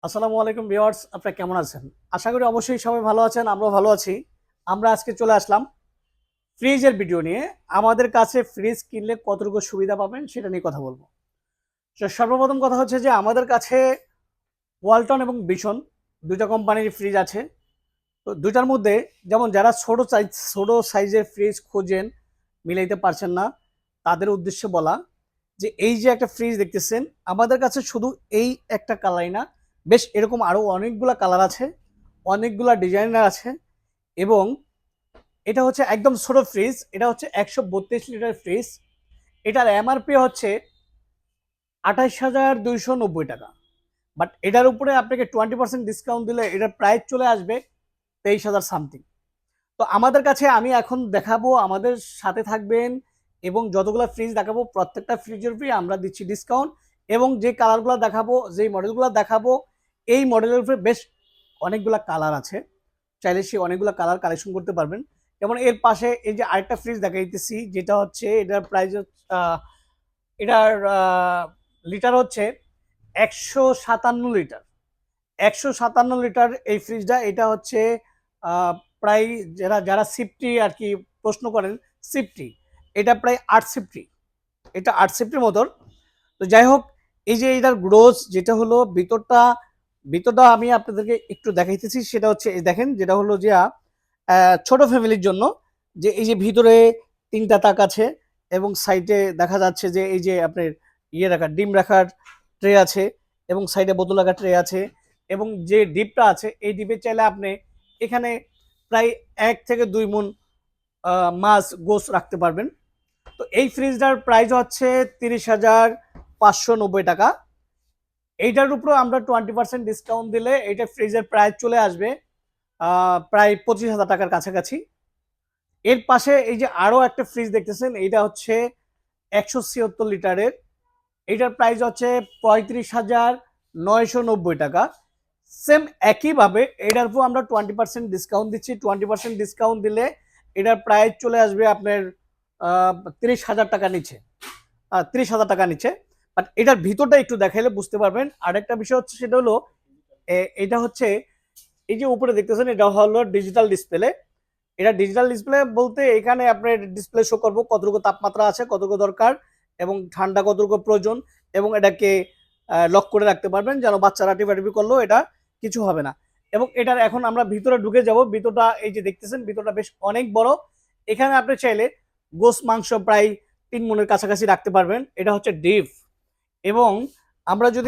আসসালামু আলাইকুম ভিউয়ার্স, আপনারা কেমন আছেন? আশা করি অবশ্যই সবাই ভালো আছেন, আমরাও ভালো আছি। আমরা আজকে চলে আসলাম ফ্রিজের ভিডিও নিয়ে। আমাদের কাছে ফ্রিজ কিনলে কতটুকু সুবিধা পাবেন সেটা নিয়ে কথা বলবো। সর্বপ্রথম কথা হচ্ছে যে আমাদের কাছে ওয়ালটন এবং বিসন ২ টা কোম্পানির ফ্রিজ আছে। তো ২ টার মধ্যে যেমন যারা ছোট সাইজের ফ্রিজ খোঁজেন, মিলাইতে পারছেন না, তাদের উদ্দেশ্যে বলা যে এই যে একটা ফ্রিজ দেখতেছেন, আমাদের কাছে শুধু এই একটা কালারই না, বেশ এরকম আরো অনেকগুলা কালার আছে, অনেকগুলা ডিজাইনার আছে। এবং এটা হচ্ছে একদম ছোট ফ্রিজ, এটা হচ্ছে ১৩২ লিটার ফ্রিজ। এটার এমআরপি হচ্ছে ২৮,২৯০ টাকা। বাট এটার উপরে আপনাকে 20% ডিসকাউন্ট দিলে এটার প্রাইস চলে আসবে ২৩,০০০ সামথিং। তো আমাদের কাছে আমি এখন দেখাবো, আমাদের সাথে থাকবেন এবং যতগুলো ফ্রিজ দেখাবো প্রত্যেকটা ফ্রিজের উপরে আমরা দিচ্ছি ডিসকাউন্ট। এবং যে কালারগুলো দেখাবো, যেই মডেলগুলো দেখাবো, এই মডেলের উপরে বেশ অনেকগুলা কালার আছে, চাইলে সে অনেকগুলো কালার কালেকশন করতে পারবেন। যেমন এর পাশে এই যে আরেকটা ফ্রিজ দেখাইতেছি, যেটা হচ্ছে এটার প্রাইস, এটার লিটার হচ্ছে ১৫৭ লিটার। ১৫৭ লিটার এই ফ্রিজটা, এটা হচ্ছে প্রায় যারা যারা সিফটি আর কি প্রশ্ন করেন, সিফটি এটা প্রায় ৮ সিফটি, এটা ৮ সিফটির মতন। তো যাই হোক, এই যে এটার গ্রোজ যেটা হলো ভিতরটা, ভিতরটা আমি আপনাদেরকে একটু দেখাইতেছি। সেটা হচ্ছে এই দেখেন, যেটা হলো যে ছোট ফ্যামিলির জন্য, যে এই যে ভিতরে ৩টা তাক আছে এবং সাইডে দেখা যাচ্ছে যে এই যে আপনার রাখার ডিম রাখার ট্রে আছে এবং সাইডে বোতল রাখার ট্রে আছে। এবং যে ডিপটা আছে, এই ডিপে চাইলে আপনি এখানে প্রায় ১ থেকে ২ মণ মাছ গোস রাখতে পারবেন। তো এই ফ্রিজটার প্রাইস হচ্ছে ৩০,৫৯০ টাকা। এইটার উপরে আমরা 20% ডিসকাউন্ট দিলে এইটা ফ্রিজের প্রাইস চলে আসবে প্রায় ২৫,০০০ টাকার কাছাকাছি। এর পাশে এই যে আরো একটা ফ্রিজ দেখতেছেন, এইটা হচ্ছে ১৭৬ লিটারের। এটার প্রাইস হচ্ছে ৩৫,৯৯০ টাকা। সেম একইভাবে এটার উপর আমরা 20% ডিসকাউন্ট দিচ্ছি। 20% ডিসকাউন্ট দিলে এটার প্রাইস চলে আসবে আপনার ৩০,০০০ টাকা নিচে, ৩০,০০০ টাকা নিচে। বাট এটার ভিতরটা একটু দেখাইলে বুঝতে পারবেন। আরেকটা বিষয় হচ্ছে, সেটা হলো এটা হচ্ছে এই যে উপরে দেখতেছেন, এটা হলো ডিজিটাল ডিসপ্লে। এটা ডিজিটাল ডিসপ্লে বলতে এখানে আপনার ডিসপ্লে শো করবো কতটুকু তাপমাত্রা আছে, কতটুকু দরকার এবং ঠান্ডা কতটুকু প্রয়োজন। এবং এটাকে লক করে রাখতে পারবেন, যেন বাচ্চারা টিপাটিপি করলেও এটা কিছু হবে না। এবং এটার এখন আমরা ভিতরে ঢুকে যাব। ভিতরটা এই যে দেখতেছেন, ভিতরটা বেশ অনেক বড়। এখানে আপনি চাইলে গোস মাংস প্রায় ৩ মণের কাছাকাছি রাখতে পারবেন। এটা হচ্ছে ডিপ। এবং আমরা যদি